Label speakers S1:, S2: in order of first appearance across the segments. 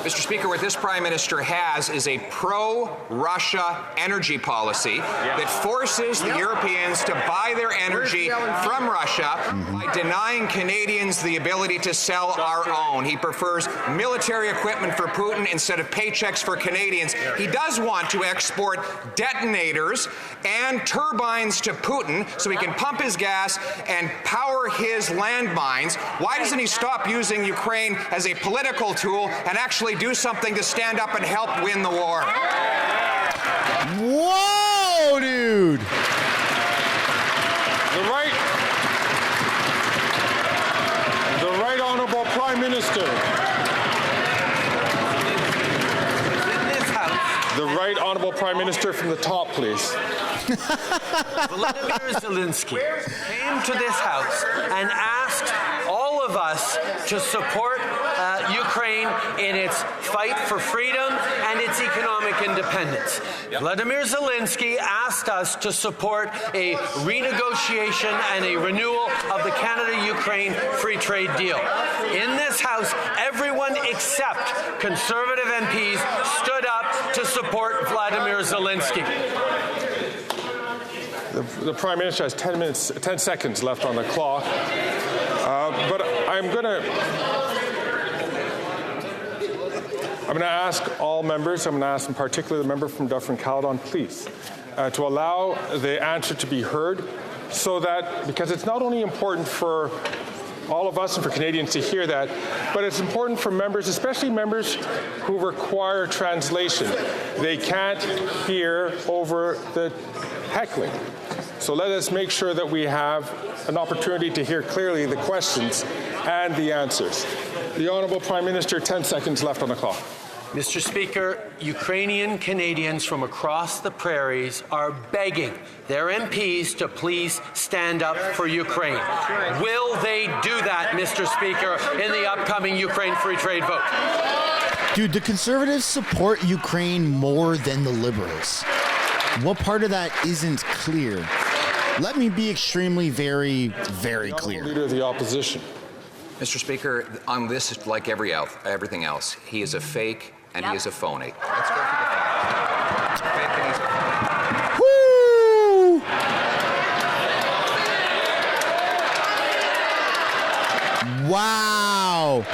S1: Mr. Speaker, what this Prime Minister has is a pro-Russia energy policy that forces the Europeans to buy their energy from Russia by denying Canadians the ability to sell our own. He prefers military equipment for Putin instead of paychecks for Canadians. He does want to export detonators and turbines to Putin so he can pump his gas and power his landmines. Why doesn't he stop using Ukraine as a political tool and actually do something to stand up and help win the war?
S2: Whoa, dude!
S3: The right honourable Prime Minister. The right honourable Prime Minister from the top, please.
S4: Volodymyr Zelensky came to this House and asked all of us to support Ukraine in its fight for freedom and its economic independence. Volodymyr Zelensky asked us to support a renegotiation and a renewal of the Canada-Ukraine free trade deal. In this House, everyone except Conservative MPs stood up to support Vladimir Zelensky.
S3: The Prime Minister has 10 seconds left on the clock, but I'm going to ask all members, I'm going to ask in particular the member from Dufferin-Caledon, please, to allow the answer to be heard so that, because it's not only important for all of us and for Canadians to hear that, but it's important for members, especially members who require translation. They can't hear over the heckling. So let us make sure that we have an opportunity to hear clearly the questions and the answers. The Honourable Prime Minister, 10 seconds left on the clock.
S4: Mr. Speaker, Ukrainian Canadians from across the prairies are begging their MPs to please stand up for Ukraine. Will they do that, Mr. Speaker, in the upcoming Ukraine free trade vote?
S2: Dude, the Conservatives support Ukraine more than the Liberals. What part of that isn't clear? Let me be extremely, very, very clear.
S3: Leader of the Opposition.
S1: Mr. Speaker, on this, like everything else, he is a fake and he is a phony. Let's go for the facts. He's a fake and he's a phony.
S2: Woo! Wow.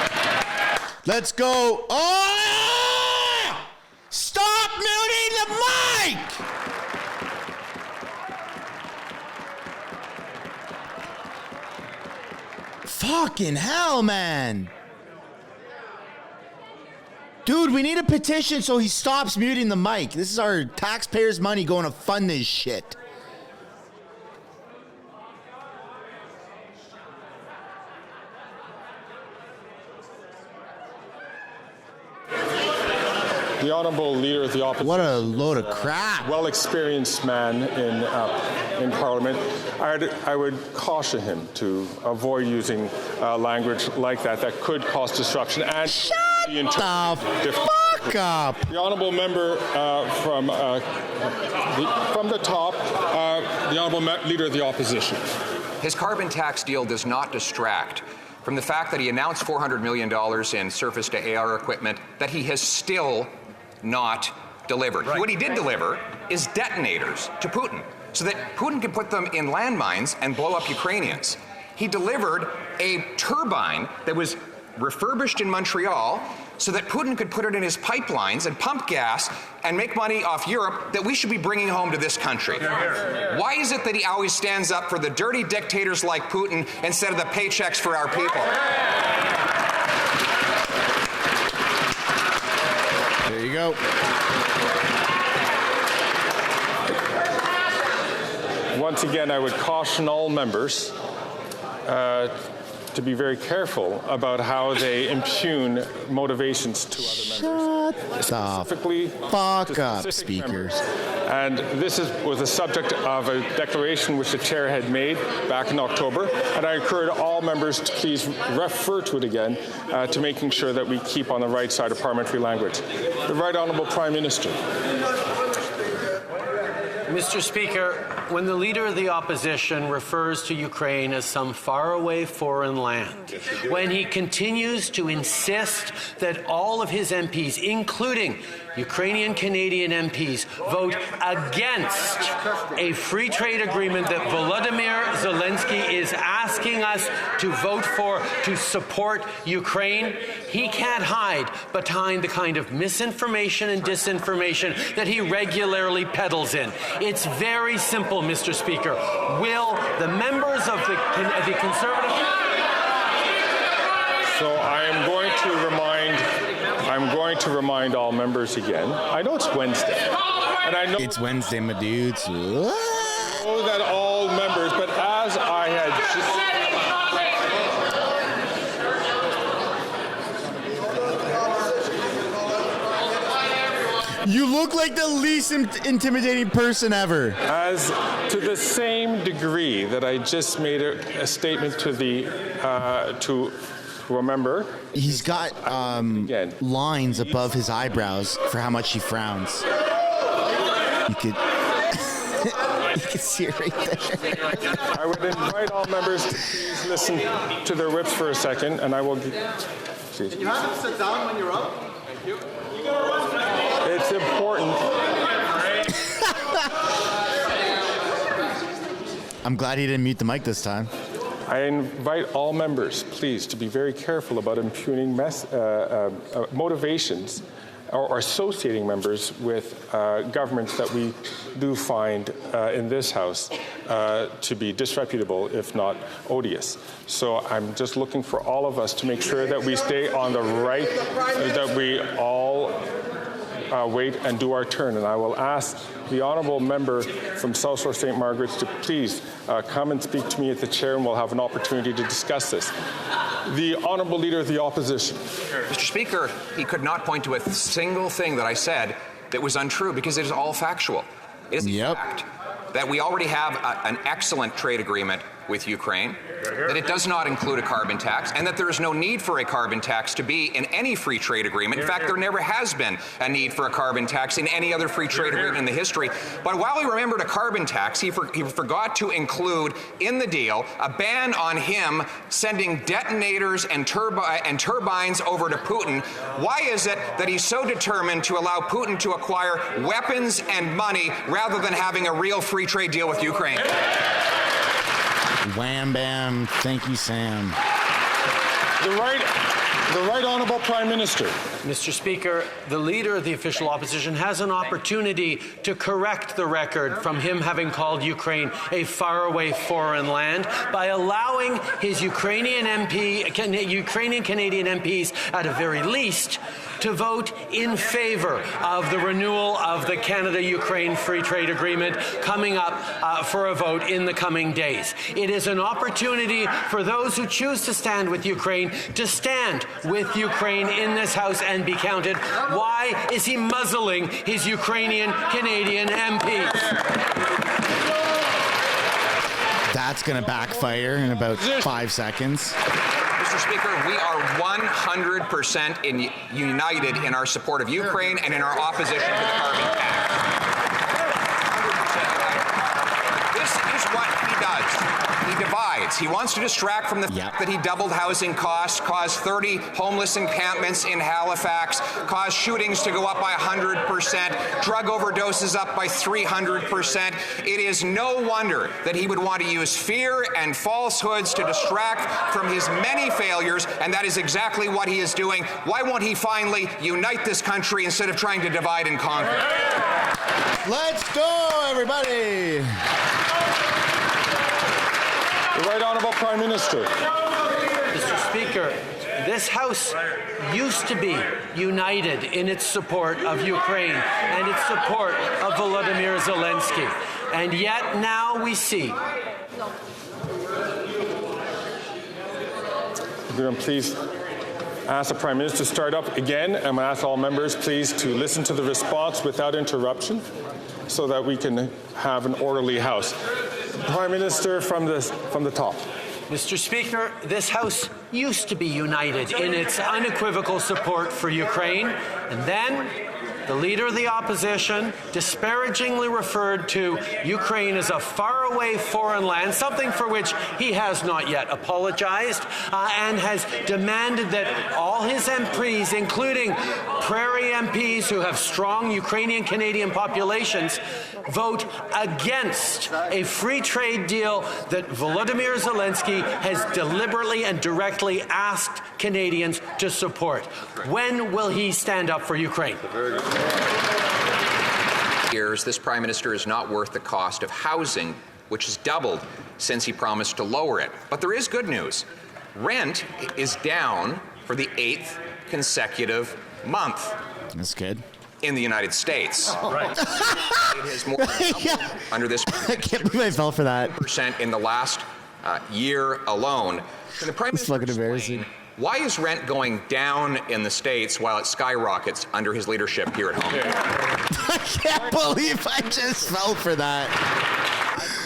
S2: Let's go. Oh! Stop muting the mic! Fucking hell, man. Dude, we need a petition so he stops muting the mic. This is our taxpayers' money going to fund this shit.
S3: The Honourable Leader of the Opposition.
S2: What a load of crap.
S3: Well-experienced man in Parliament. I would caution him to avoid using language like that could cause disruption and
S2: shut the fuck up.
S3: The Honourable Member from the top, the Honourable Leader of the Opposition.
S1: His carbon tax deal does not distract from the fact that he announced $400 million in surface-to-air equipment that he has still not delivered. Right. What he did deliver is detonators to Putin so that Putin could put them in landmines and blow up Ukrainians. He delivered a turbine that was refurbished in Montreal so that Putin could put it in his pipelines and pump gas and make money off Europe that we should be bringing home to this country. Why is it that he always stands up for the dirty dictators like Putin instead of the paychecks for our people?
S2: There you go.
S3: Once again, I would caution all members to be very careful about how they impugn motivations to other members.
S2: Shut the fuck up, speakers.
S3: And this was the subject of a declaration which the chair had made back in October, and I encourage all members to please refer to it again to making sure that we keep on the right side of parliamentary language. The Right Honourable Prime Minister.
S4: Mr. Speaker, when the Leader of the Opposition refers to Ukraine as some faraway foreign land, when he continues to insist that all of his MPs, including Ukrainian Canadian MPs, vote against a free trade agreement that Volodymyr Zelensky is asking us to vote for to support Ukraine, he can't hide behind the kind of misinformation and disinformation that he regularly peddles in. It's very simple, Mr. Speaker. Will the members of the Conservative...
S3: So I'm going to remind all members again. I know it's Wednesday, and I know
S2: It's Wednesday, my dudes. What?
S3: I know that all members, but as I had
S2: You look like the least intimidating person ever.
S3: As to the same degree that I just made a statement to the to a member.
S2: He's got lines above his eyebrows for how much he frowns. You could you could see it right there.
S3: I would invite all members to please listen to their whips for a second, and I will.
S5: Can you have them sit down when you're up? Thank you.
S3: It's important.
S2: I'm glad he didn't mute the mic this time.
S3: I invite all members, please, to be very careful about impugning motivations or associating members with governments that we do find in this House to be disreputable, if not odious. So I'm just looking for all of us to make sure that we stay on the right, that we all wait and do our turn. And I will ask the honourable member from South Shore St. Margaret's to please come and speak to me at the chair, and we'll have an opportunity to discuss this. The honourable Leader of the Opposition.
S1: Mr. Speaker, he could not point to a single thing that I said that was untrue, because it is all factual. It is a fact that we already have an excellent trade agreement with Ukraine, that it does not include a carbon tax, and that there is no need for a carbon tax to be in any free trade agreement. In fact, there never has been a need for a carbon tax in any other free trade agreement in the history. But while he remembered a carbon tax, he forgot to include in the deal a ban on him sending detonators and turbines over to Putin. Why is it that he's so determined to allow Putin to acquire weapons and money rather than having a real free trade deal with Ukraine?
S2: Wham bam, thank you, Sam.
S3: The right honourable Prime Minister.
S4: Mr. Speaker, the Leader of the Official Opposition has an opportunity to correct the record from him having called Ukraine a faraway foreign land by allowing his Ukrainian Canadian MPs, at a very least, to vote in favor of the renewal of the Canada-Ukraine Free Trade Agreement coming up for a vote in the coming days. It is an opportunity for those who choose to stand with Ukraine to stand with Ukraine in this House and be counted. Why is he muzzling his Ukrainian Canadian MPs?
S2: That's going to backfire in about 5 seconds.
S1: Mr. Speaker, we are 100% united in our support of Ukraine and in our opposition to the carbon tax. 100% united. This is what he does. He divides. He wants to distract from the fact that he doubled housing costs, caused 30 homeless encampments in Halifax, caused shootings to go up by 100%, drug overdoses up by 300%. It is no wonder that he would want to use fear and falsehoods to distract from his many failures, and that is exactly what he is doing. Why won't he finally unite this country instead of trying to divide and conquer?
S2: Let's go, everybody!
S3: The right honourable Prime Minister.
S4: Mr. Speaker, this House used to be united in its support of Ukraine and its support of Volodymyr Zelensky. And yet now we see.
S3: I'm going to please ask the Prime Minister to start up again. I'm going to ask all members, please, to listen to the response without interruption so that we can have an orderly House. Prime Minister from the top.
S4: Mr. Speaker, this House used to be united in its unequivocal support for Ukraine, and then The Leader of the Opposition disparagingly referred to Ukraine as a faraway foreign land, something for which he has not yet apologized, and has demanded that all his MPs, including Prairie MPs who have strong Ukrainian-Canadian populations, vote against a free trade deal that Volodymyr Zelensky has deliberately and directly asked Canadians to support. When will he stand up for Ukraine?
S1: Years, this Prime Minister is not worth the cost of housing, which has doubled since he promised to lower it. But there is good news. Rent is down for the 8th consecutive month.
S2: That's good.
S1: In the United States. Right. It has more than doubled under this.
S2: I can't believe I fell for that.
S1: % in the last year alone. Can the Prime Minister explain why is rent going down in the States while it skyrockets under his leadership here at home?
S2: I can't believe I just fell for that.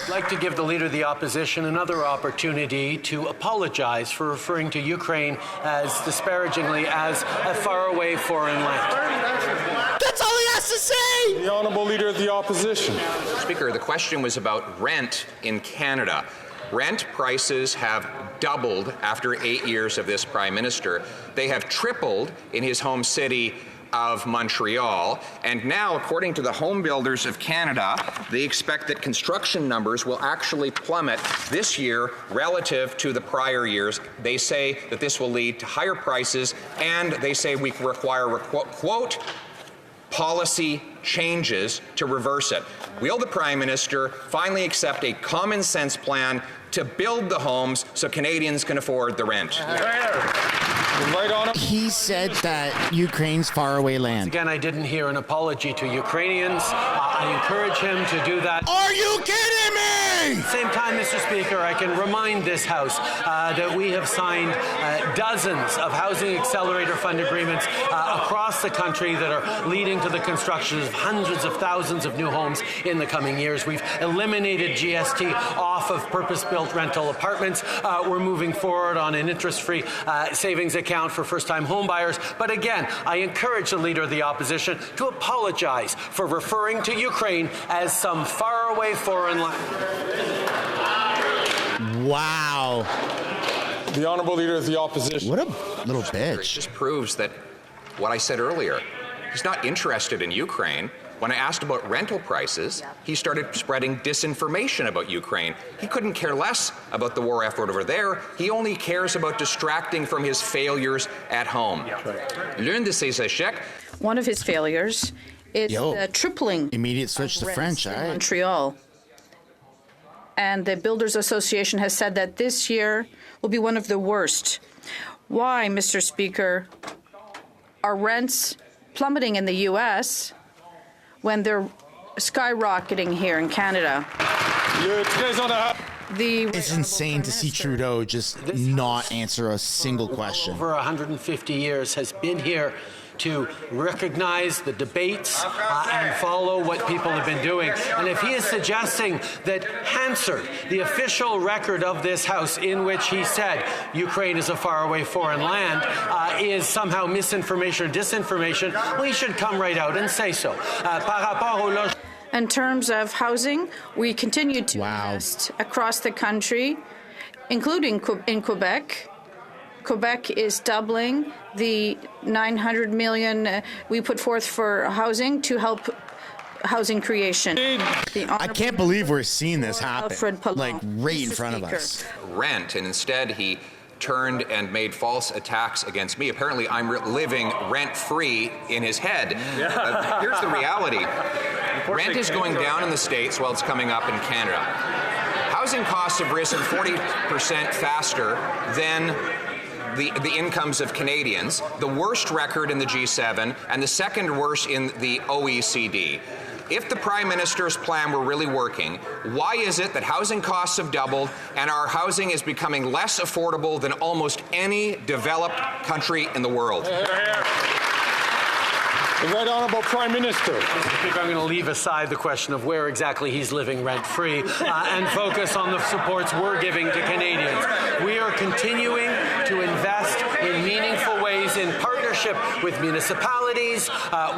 S4: I'd like to give the Leader of the Opposition another opportunity to apologize for referring to Ukraine as disparagingly as a faraway foreign land.
S2: That's all he has to say!
S3: The Honourable Leader of the Opposition.
S1: Speaker, the question was about rent in Canada. Rent prices have doubled after 8 years of this Prime Minister. They have tripled in his home city of Montreal. And now, according to the Home Builders of Canada, they expect that construction numbers will actually plummet this year relative to the prior years. They say that this will lead to higher prices, and they say we require, quote, policy changes to reverse it. Will the Prime Minister finally accept a common sense plan to build the homes so Canadians can afford the rent?
S3: Right on.
S2: He said that Ukraine's faraway land.
S4: Again, I didn't hear an apology to Ukrainians. I encourage him to do that.
S2: Are you kidding me?
S4: At the same time, Mr. Speaker, I can remind this House that we have signed dozens of housing accelerator fund agreements across the country that are leading to the construction of hundreds of thousands of new homes in the coming years. We've eliminated GST off of purpose-built rental apartments. We're moving forward on an interest-free savings account for first-time homebuyers. But again, I encourage the Leader of the Opposition to apologize for referring to Ukraine as some faraway foreign land.
S2: Wow.
S3: The Honourable Leader of the Opposition.
S2: What a little
S1: It
S2: bitch.
S1: just proves that what I said earlier, he's not interested in Ukraine. When I asked about rental prices, he started spreading disinformation about Ukraine. He couldn't care less about the war effort over there. He only cares about distracting from his failures at home. L'un de ses échecs.
S6: One of his failures is the tripling
S2: Immediate switch to French,
S6: in
S2: all right.
S6: Montreal. And the Builders Association has said that this year will be one of the worst. Why, Mr. Speaker, are rents plummeting in the U.S. when they're skyrocketing here in Canada?
S2: It's insane to see Trudeau just not answer a single question.
S4: Over 150 years has been here to recognize the debates and follow what people have been doing. And if he is suggesting that Hansard, the official record of this House in which he said Ukraine is a faraway foreign land, is somehow misinformation or disinformation, well, he should come right out and say so.
S6: In terms of housing, we continue to invest across the country, including in Quebec. Quebec is doubling the $900 million we put forth for housing to help housing creation.
S2: I can't believe we're seeing this happen, like right in front of us.
S1: Rent, and instead he turned and made false attacks against me. Apparently I'm living rent-free in his head. Here's the reality. Rent is going down in the States while it's coming up in Canada. Housing costs have risen 40% faster than the incomes of Canadians, the worst record in the G7, and the second worst in the OECD. If the Prime Minister's plan were really working, why is it that housing costs have doubled and our housing is becoming less affordable than almost any developed country in the world?
S3: The Right Honourable Prime Minister.
S4: I think I'm going to leave aside the question of where exactly he's living rent-free and focus on the supports we're giving to Canadians. We are continuing to invest in meaningful ways in partnership with municipalities, municipalities,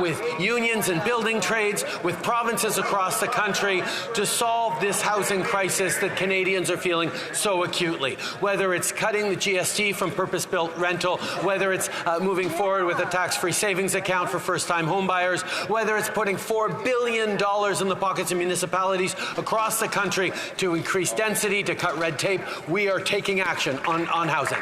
S4: with unions and building trades, with provinces across the country to solve this housing crisis that Canadians are feeling so acutely. Whether it's cutting the GST from purpose-built rental, whether it's moving forward with a tax-free savings account for first-time homebuyers, whether it's putting $4 billion in the pockets of municipalities across the country to increase density, to cut red tape, we are taking action on housing.